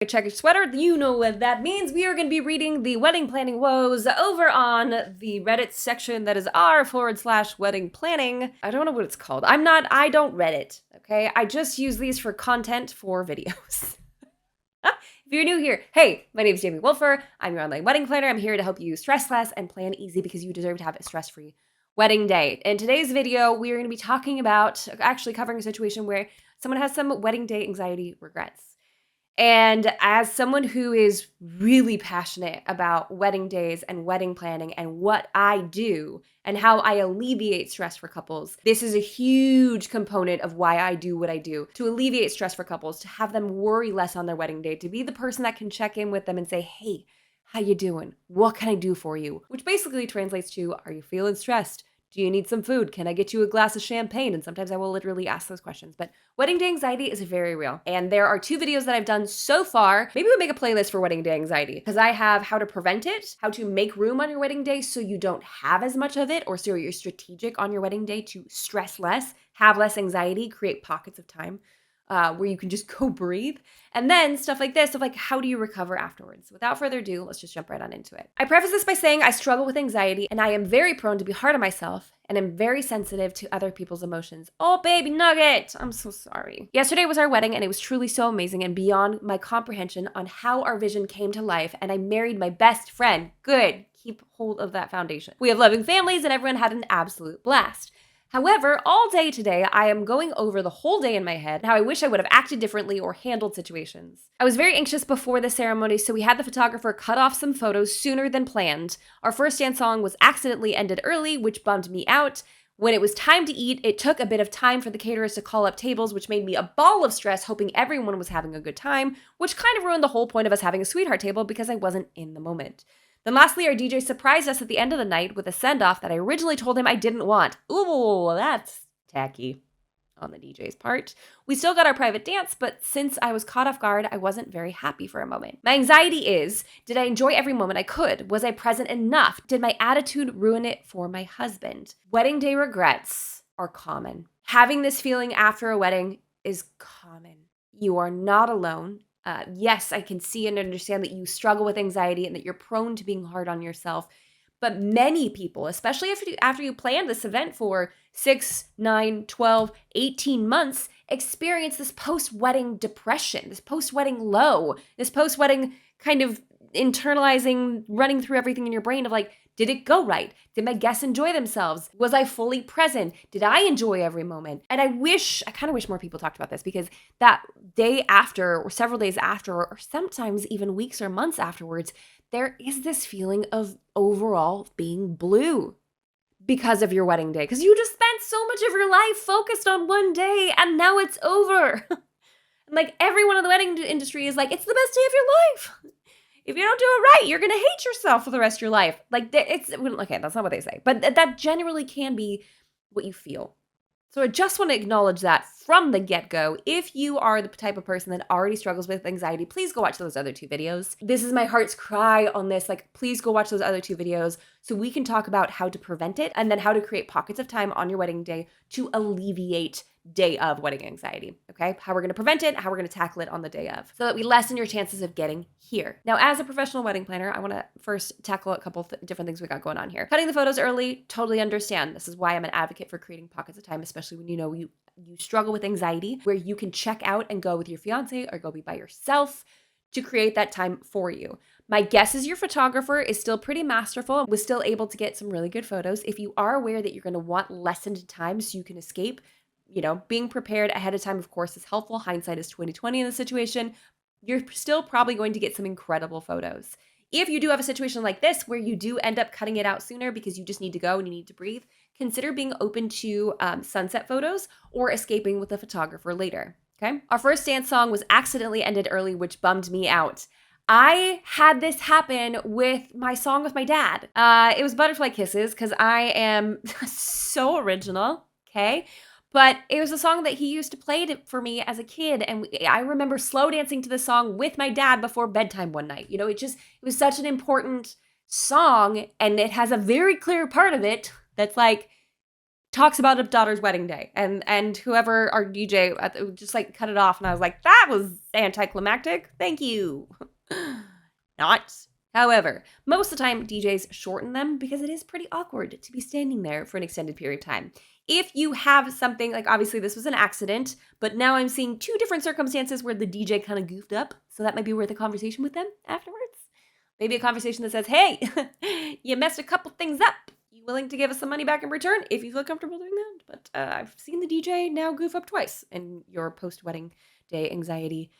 Check your sweater, you know what that means. We are going to be reading the wedding planning woes over on the Reddit section that is r/wedding planning. I don't know what it's called. I don't Reddit, okay? I just use these for content for videos. If you're new here, hey, my name is Jamie Wolfer. I'm your online wedding planner. I'm here to help you stress less and plan easy because you deserve to have a stress-free wedding day. In today's video, we are going to be talking about actually covering a situation where someone has some wedding day anxiety regrets. And as someone who is really passionate about wedding days and wedding planning and what I do and how I alleviate stress for couples, this is a huge component of why I do what I do, to alleviate stress for couples, to have them worry less on their wedding day, to be the person that can check in with them and say, hey, how you doing? What can I do for you? Which basically translates to, are you feeling stressed? Do you need some food? Can I get you a glass of champagne? And sometimes I will literally ask those questions. But wedding day anxiety is very real. And there are 2 videos that I've done so far. Maybe we'll make a playlist for wedding day anxiety because I have how to prevent it, how to make room on your wedding day so you don't have as much of it, or so you're strategic on your wedding day to stress less, have less anxiety, create pockets of time where you can just go breathe. And then stuff like this, of like, how do you recover afterwards? Without further ado, let's just jump right on into it. I preface this by saying I struggle with anxiety and I am very prone to be hard on myself and am very sensitive to other people's emotions. Oh, baby nugget, I'm so sorry. Yesterday was our wedding and it was truly so amazing and beyond my comprehension on how our vision came to life, and I married my best friend. Good, keep hold of that foundation. We have loving families and everyone had an absolute blast. However, all day today, I am going over the whole day in my head, how I wish I would have acted differently or handled situations. I was very anxious before the ceremony, so we had the photographer cut off some photos sooner than planned. Our first dance song was accidentally ended early, which bummed me out. When it was time to eat, it took a bit of time for the caterers to call up tables, which made me a ball of stress, hoping everyone was having a good time, which kind of ruined the whole point of us having a sweetheart table because I wasn't in the moment. Then lastly, our DJ surprised us at the end of the night with a send-off that I originally told him I didn't want. Ooh, that's tacky on the DJ's part. We still got our private dance, but since I was caught off guard, I wasn't very happy for a moment. My anxiety is, did I enjoy every moment I could? Was I present enough? Did my attitude ruin it for my husband? Wedding day regrets are common. Having this feeling after a wedding is common. You are not alone. Yes, I can see and understand that you struggle with anxiety and that you're prone to being hard on yourself. But many people, especially after you plan this event for 6, 9, 12, 18 months, experience this post-wedding depression, this post-wedding low, this post-wedding kind of internalizing, running through everything in your brain of like, did it go right? Did my guests enjoy themselves? Was I fully present? Did I enjoy every moment? And I kind of wish more people talked about this, because that day after or several days after, or sometimes even weeks or months afterwards, there is this feeling of overall being blue because of your wedding day. Because you just spent so much of your life focused on one day and now it's over. And like everyone in the wedding industry is like, it's the best day of your life. If you don't do it right, you're going to hate yourself for the rest of your life. Like, okay, that's not what they say. But that generally can be what you feel. So I just want to acknowledge that from the get-go. If you are the type of person that already struggles with anxiety, please go watch those other 2 videos. This is my heart's cry on this. Like, please go watch those other 2 videos so we can talk about how to prevent it and then how to create pockets of time on your wedding day to alleviate day of wedding anxiety, okay? How we're going to prevent it, how we're going to tackle it on the day of, so that we lessen your chances of getting here. Now, as a professional wedding planner, I want to first tackle a couple different things we got going on here. Cutting the photos early, totally understand. This is why I'm an advocate for creating pockets of time, especially when you know you struggle with anxiety, where you can check out and go with your fiance or go be by yourself to create that time for you. My guess is your photographer is still pretty masterful and was still able to get some really good photos. If you are aware that you're going to want lessened time so you can escape, being prepared ahead of time, of course, is helpful. Hindsight is 20/20 in the situation. You're still probably going to get some incredible photos. If you do have a situation like this where you do end up cutting it out sooner because you just need to go and you need to breathe, consider being open to sunset photos or escaping with the photographer later, okay? Our first dance song was accidentally ended early, which bummed me out. I had this happen with my song with my dad. It was Butterfly Kisses because I am so original, okay? But it was a song that he used to play for me as a kid. And I remember slow dancing to the song with my dad before bedtime one night. It was such an important song. And it has a very clear part of it that's like, talks about a daughter's wedding day, and whoever our DJ just like cut it off, and I was like, that was anticlimactic. Thank you. Not. However, most of the time DJs shorten them because it is pretty awkward to be standing there for an extended period of time. If you have something, like obviously this was an accident, but now I'm seeing two different circumstances where the DJ kind of goofed up, so that might be worth a conversation with them afterwards. Maybe a conversation that says, hey, you messed a couple things up. You willing to give us some money back in return if you feel comfortable doing that? But I've seen the DJ now goof up twice in your post-wedding day anxiety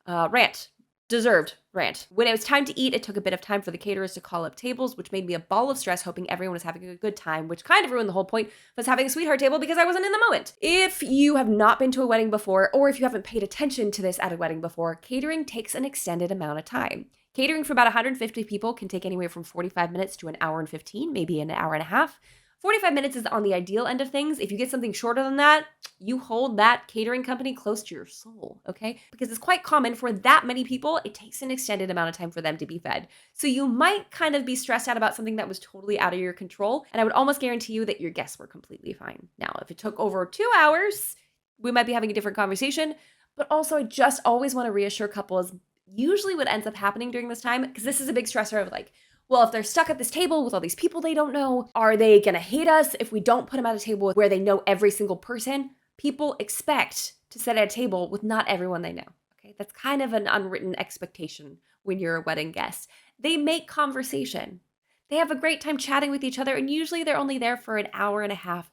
rant. Deserved rant. When it was time to eat, it took a bit of time for the caterers to call up tables, which made me a ball of stress, hoping everyone was having a good time, which kind of ruined the whole point of us having a sweetheart table because I wasn't in the moment. If you have not been to a wedding before, or if you haven't paid attention to this at a wedding before, catering takes an extended amount of time. Catering for about 150 people can take anywhere from 45 minutes to an hour and 15, maybe an hour and a half. 45 minutes is on the ideal end of things. If you get something shorter than that, you hold that catering company close to your soul, okay? Because it's quite common for that many people, it takes an extended amount of time for them to be fed. So you might kind of be stressed out about something that was totally out of your control, and I would almost guarantee you that your guests were completely fine. Now, if it took over 2 hours, we might be having a different conversation, but also I just always want to reassure couples, usually what ends up happening during this time, because this is a big stressor of like, well, if they're stuck at this table with all these people they don't know, are they going to hate us if we don't put them at a table where they know every single person? People expect to sit at a table with not everyone they know. Okay, that's kind of an unwritten expectation when you're a wedding guest. They make conversation. They have a great time chatting with each other, and usually they're only there for an hour and a half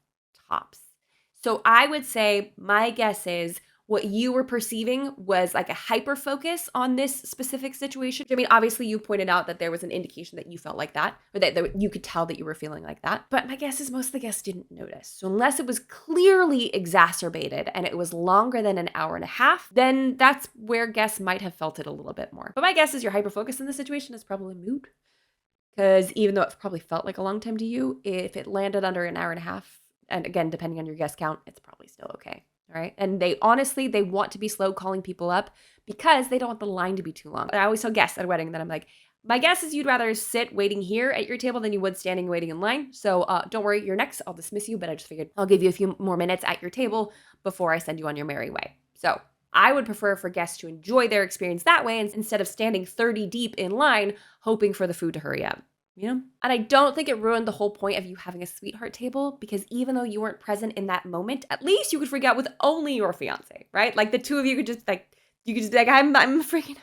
tops. So I would say my guess is what you were perceiving was like a hyper focus on this specific situation. I mean, obviously you pointed out that there was an indication that you felt like that, or that you could tell that you were feeling like that. But my guess is most of the guests didn't notice. So unless it was clearly exacerbated and it was longer than an hour and a half, then that's where guests might have felt it a little bit more. But my guess is your hyper focus in this situation is probably moot. Because even though it probably felt like a long time to you, if it landed under an hour and a half, and again, depending on your guest count, it's probably still okay. All right. And they want to be slow calling people up because they don't want the line to be too long. I always tell guests at a wedding that I'm like, my guess is you'd rather sit waiting here at your table than you would standing waiting in line. So don't worry, you're next. I'll dismiss you, but I just figured I'll give you a few more minutes at your table before I send you on your merry way. So I would prefer for guests to enjoy their experience that way instead of standing 30 deep in line hoping for the food to hurry up. You know? And I don't think it ruined the whole point of you having a sweetheart table, because even though you weren't present in that moment, at least you could freak out with only your fiance, right? Like the two of you could just like, I'm freaking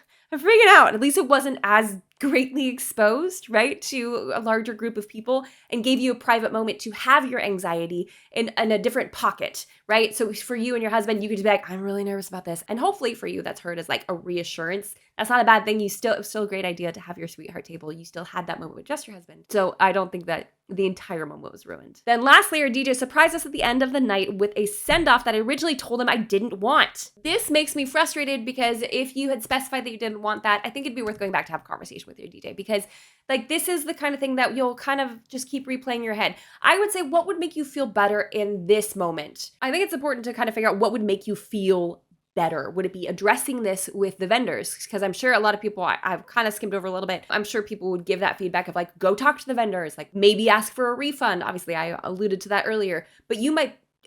out. At least it wasn't as greatly exposed, right, to a larger group of people, and gave you a private moment to have your anxiety in a different pocket, right? So for you and your husband, you could just be like, I'm really nervous about this. And hopefully for you, that's heard as like a reassurance. That's not a bad thing. It was still a great idea to have your sweetheart table. You still had that moment with just your husband. So I don't think that the entire moment was ruined. Then lastly, our DJ surprised us at the end of the night with a send-off that I originally told him I didn't want. This makes me frustrated because if you had specified that you didn't want that, I think it'd be worth going back to have a conversation with your DJ, because like this is the kind of thing that you'll kind of just keep replaying in your head. I would say, what would make you feel better in this moment? I think it's important to kind of figure out what would make you feel better. Would it be addressing this with the vendors? Because I'm sure a lot of people, I've kind of skimmed over a little bit, I'm sure people would give that feedback of like, go talk to the vendors, like maybe ask for a refund. Obviously, I alluded to that earlier, but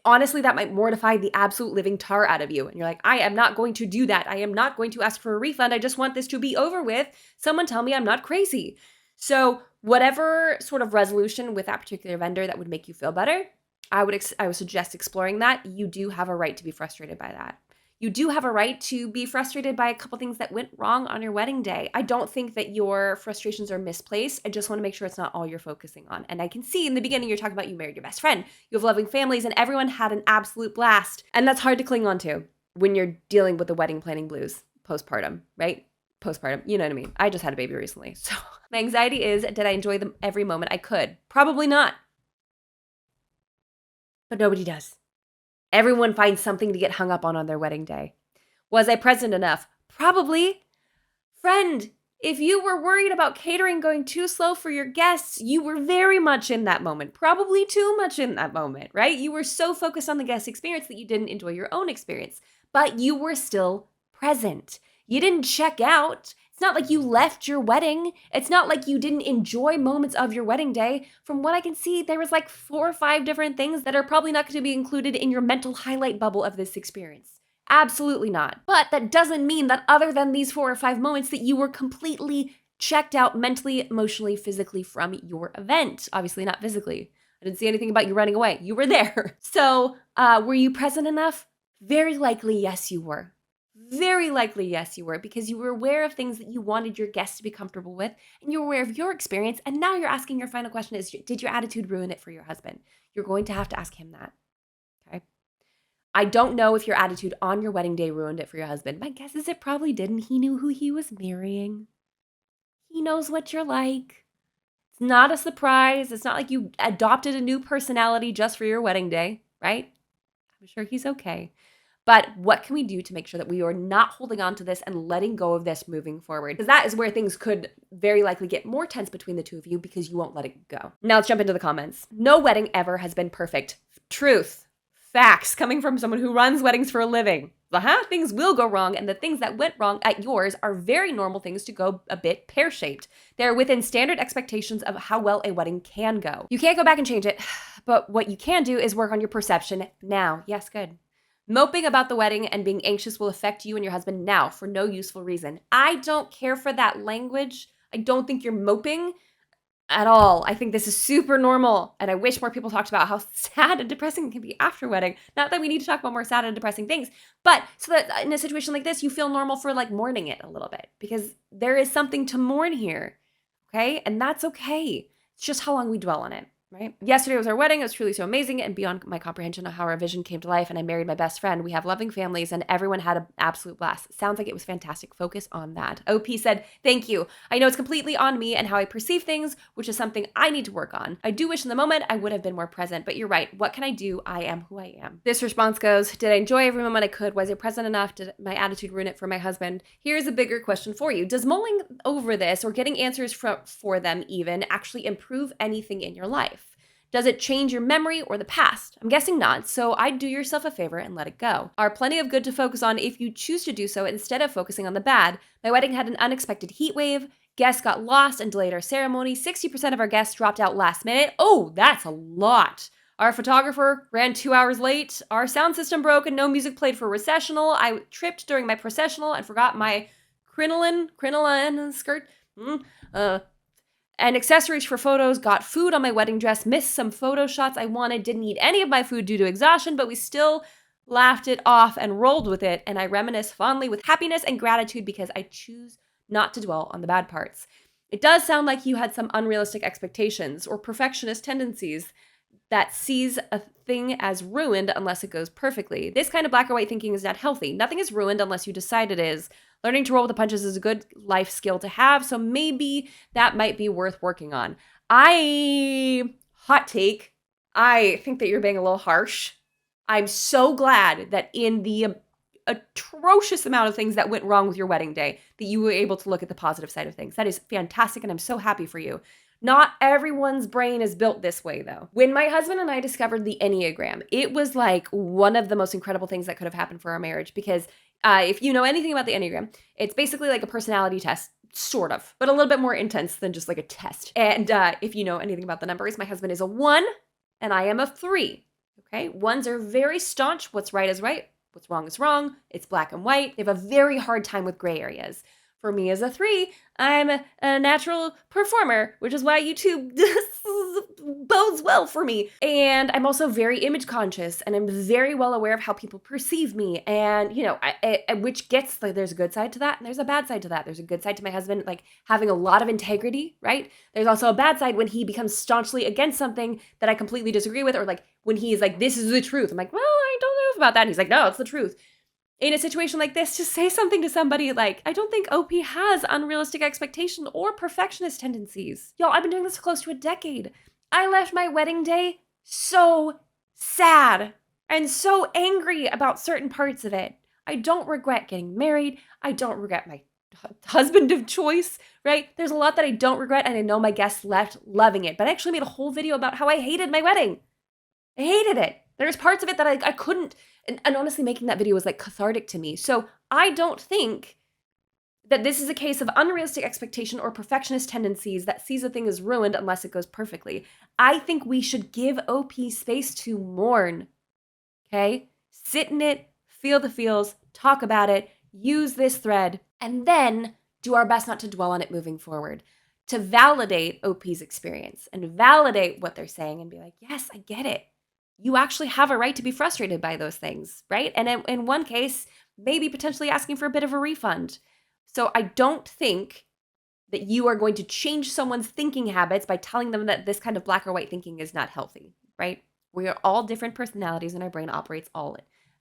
honestly, that might mortify the absolute living tar out of you. And you're like, I am not going to do that. I am not going to ask for a refund. I just want this to be over with. Someone tell me I'm not crazy. So whatever sort of resolution with that particular vendor that would make you feel better, I would suggest exploring that. You do have a right to be frustrated by that. You do have a right to be frustrated by a couple things that went wrong on your wedding day. I don't think that your frustrations are misplaced. I just want to make sure it's not all you're focusing on. And I can see in the beginning, you're talking about you married your best friend, you have loving families, and everyone had an absolute blast. And that's hard to cling on to when you're dealing with the wedding planning blues postpartum, right? Postpartum, you know what I mean? I just had a baby recently. So my anxiety is, did I enjoy every moment I could? Probably not. But nobody does. Everyone finds something to get hung up on their wedding day. Was I present enough? Probably. Friend, if you were worried about catering going too slow for your guests, you were very much in that moment. Probably too much in that moment, right? You were so focused on the guest experience that you didn't enjoy your own experience, but you were still present. You didn't check out. It's It's not like you left your wedding. It's not like you didn't enjoy moments of your wedding day. From what I can see, there was like 4 or 5 different things that are probably not going to be included in your mental highlight bubble of this experience. Absolutely not. But that doesn't mean that other than these 4 or 5 moments that you were completely checked out mentally, emotionally, physically from your event. Obviously not physically. I didn't see anything about you running away. You were there. So were you present enough? Very likely, yes, you were. Very likely, yes, you were, because you were aware of things that you wanted your guests to be comfortable with, and you're aware of your experience, and now you're asking your final question is, did your attitude ruin it for your husband? You're going to have to ask him that, okay? I don't know if your attitude on your wedding day ruined it for your husband. My guess is it probably didn't. He knew who he was marrying. He knows what you're like. It's not a surprise. It's not like you adopted a new personality just for your wedding day, right? I'm sure he's okay. But what can we do to make sure that we are not holding on to this and letting go of this moving forward? Because that is where things could very likely get more tense between the two of you because you won't let it go. Now let's jump into the comments. No wedding ever has been perfect. Truth. Facts coming from someone who runs weddings for a living. Things will go wrong, and the things that went wrong at yours are very normal things to go a bit pear-shaped. They're within standard expectations of how well a wedding can go. You can't go back and change it, but what you can do is work on your perception now. Yes, good. Moping about the wedding and being anxious will affect you and your husband now for no useful reason. I don't care for that language. I don't think you're moping at all. I think this is super normal, and I wish more people talked about how sad and depressing it can be after wedding. Not that we need to talk about more sad and depressing things, but so that in a situation like this, you feel normal for like mourning it a little bit, because there is something to mourn here, okay? And that's okay. It's just how long we dwell on it. Right? Yesterday was our wedding. It was truly so amazing and beyond my comprehension of how our vision came to life. And I married my best friend. We have loving families and everyone had an absolute blast. Sounds like it was fantastic. Focus on that. OP said, thank you. I know it's completely on me and how I perceive things, which is something I need to work on. I do wish in the moment I would have been more present, but you're right. What can I do? I am who I am. This response goes, did I enjoy every moment I could? Was it present enough? Did my attitude ruin it for my husband? Here's a bigger question for you. Does mulling over this or getting answers for them even actually improve anything in your life? Does it change your memory or the past? I'm guessing not, so I'd do yourself a favor and let it go. Are plenty of good to focus on if you choose to do so instead of focusing on the bad. My wedding had an unexpected heat wave. Guests got lost and delayed our ceremony. 60% of our guests dropped out last minute. Oh, that's a lot. Our photographer ran 2 hours late. Our sound system broke and no music played for recessional. I tripped during my processional and forgot my crinoline skirt. And accessories for photos, got food on my wedding dress, missed some photo shots I wanted, didn't eat any of my food due to exhaustion, but we still laughed it off and rolled with it. And I reminisce fondly with happiness and gratitude because I choose not to dwell on the bad parts. It does sound like you had some unrealistic expectations or perfectionist tendencies that sees a thing as ruined unless it goes perfectly. This kind of black or white thinking is not healthy. Nothing is ruined unless you decide it is. Learning to roll with the punches is a good life skill to have, so maybe that might be worth working on. Hot take, I think that you're being a little harsh. I'm so glad that in the atrocious amount of things that went wrong with your wedding day, that you were able to look at the positive side of things. That is fantastic, and I'm so happy for you. Not everyone's brain is built this way, though. When my husband and I discovered the Enneagram, it was like one of the most incredible things that could have happened for our marriage, because if you know anything about the Enneagram, it's basically like a personality test, sort of, but a little bit more intense than just like a test. And if you know anything about the numbers, my husband is a 1 and I am a 3. Okay, 1s are very staunch. What's right is right. What's wrong is wrong. It's black and white. They have a very hard time with gray areas. For me as a 3, I'm a natural performer, which is why YouTube bodes well for me. And I'm also very image conscious, and I'm very well aware of how people perceive me. And, you know, which gets, like, there's a good side to that, and there's a bad side to that. There's a good side to my husband, like, having a lot of integrity, right? There's also a bad side when he becomes staunchly against something that I completely disagree with, or, like, when he's like, this is the truth. I'm like, well, I don't know about that. And he's like, no, it's the truth. In a situation like this, just say something to somebody like, I don't think OP has unrealistic expectation or perfectionist tendencies. Y'all, I've been doing this for close to a decade. I left my wedding day so sad and so angry about certain parts of it. I don't regret getting married. I don't regret my husband of choice, right? There's a lot that I don't regret, and I know my guests left loving it, but I actually made a whole video about how I hated my wedding. I hated it. There's parts of it that I couldn't, and honestly, making that video was like cathartic to me. So I don't think that this is a case of unrealistic expectation or perfectionist tendencies that sees a thing as ruined unless it goes perfectly. I think we should give OP space to mourn, okay? Sit in it, feel the feels, talk about it, use this thread, and then do our best not to dwell on it moving forward, to validate OP's experience and validate what they're saying and be like, yes, I get it. You actually have a right to be frustrated by those things, right? And in one case, maybe potentially asking for a bit of a refund. So I don't think that you are going to change someone's thinking habits by telling them that this kind of black or white thinking is not healthy, right? We are all different personalities and our brain operates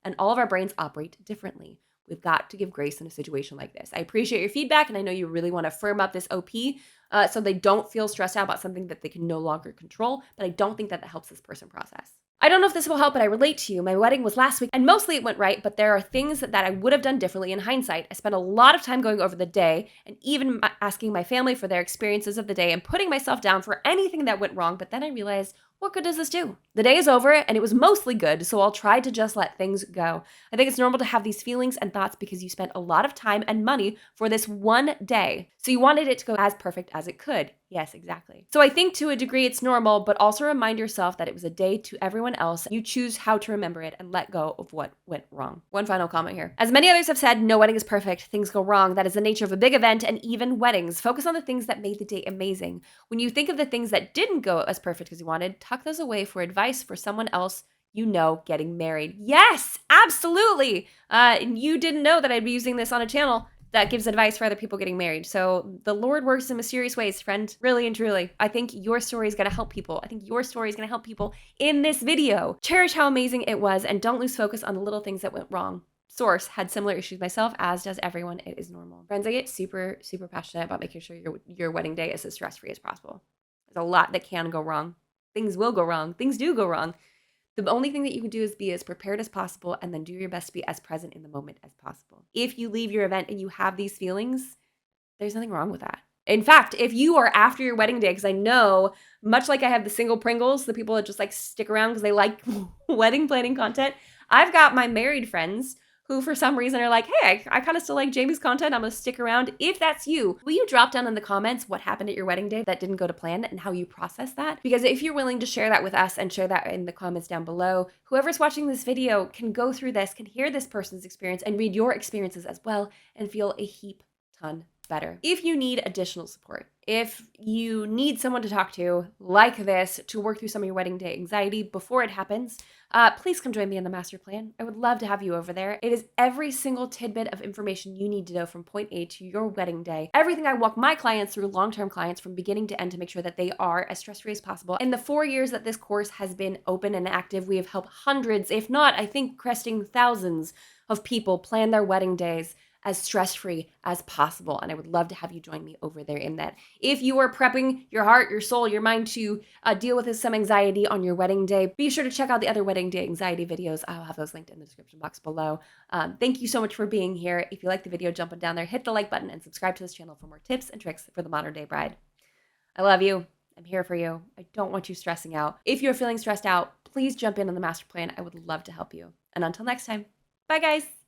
and all of our brains operate differently. We've got to give grace in a situation like this. I appreciate your feedback, and I know you really want to firm up this OP so they don't feel stressed out about something that they can no longer control, but I don't think that helps this person process. I don't know if this will help, but I relate to you. My wedding was last week, and mostly it went right, but there are things that I would have done differently in hindsight. I spent a lot of time going over the day and even asking my family for their experiences of the day and putting myself down for anything that went wrong, but then I realized, what good does this do? The day is over, and it was mostly good, so I'll try to just let things go. I think it's normal to have these feelings and thoughts because you spent a lot of time and money for this one day, so you wanted it to go as perfect as it could. Yes, exactly. So I think to a degree it's normal, but also remind yourself that it was a day to everyone else. You choose how to remember it and let go of what went wrong. One final comment here. As many others have said, no wedding is perfect. Things go wrong. That is the nature of a big event, and even weddings. Focus on the things that made the day amazing. When you think of the things that didn't go as perfect as you wanted, tuck those away for advice for someone else you know getting married. Yes, absolutely. And you didn't know that I'd be using this on a channel that gives advice for other people getting married. So the Lord works in mysterious ways, friend. Really and truly. I think your story is going to help people. I think your story is going to help people in this video. Cherish how amazing it was and don't lose focus on the little things that went wrong. Source, had similar issues myself, as does everyone. It is normal. Friends, I get super, super passionate about making sure your wedding day is as stress-free as possible. There's a lot that can go wrong. Things will go wrong. Things do go wrong. The only thing that you can do is be as prepared as possible and then do your best to be as present in the moment as possible. If you leave your event and you have these feelings, there's nothing wrong with that. In fact, if you are after your wedding day, because I know, much like I have the single Pringles, the people that just like stick around because they like wedding planning content, I've got my married friends who for some reason are like, hey, I kind of still like Jamie's content. I'm going to stick around. If that's you, will you drop down in the comments what happened at your wedding day that didn't go to plan and how you process that? Because if you're willing to share that with us and share that in the comments down below, whoever's watching this video can go through this, can hear this person's experience and read your experiences as well and feel a heap ton better. If you need additional support, if you need someone to talk to like this to work through some of your wedding day anxiety before it happens, please come join me in the master plan. I would love to have you over there. It is every single tidbit of information you need to know from point A to your wedding day. Everything I walk my clients through, long-term clients, from beginning to end to make sure that they are as stress-free as possible. In the 4 years that this course has been open and active, we have helped hundreds, if not, I think, cresting thousands of people plan their wedding days as stress-free as possible. And I would love to have you join me over there in that. If you are prepping your heart, your soul, your mind to deal with some anxiety on your wedding day, be sure to check out the other wedding day anxiety videos. I'll have those linked in the description box below. Thank you so much for being here. If you like the video, jump on down there, hit the like button, and subscribe to this channel for more tips and tricks for the modern day bride. I love you. I'm here for you. I don't want you stressing out. If you're feeling stressed out, please jump in on the master plan. I would love to help you. And until next time, bye guys.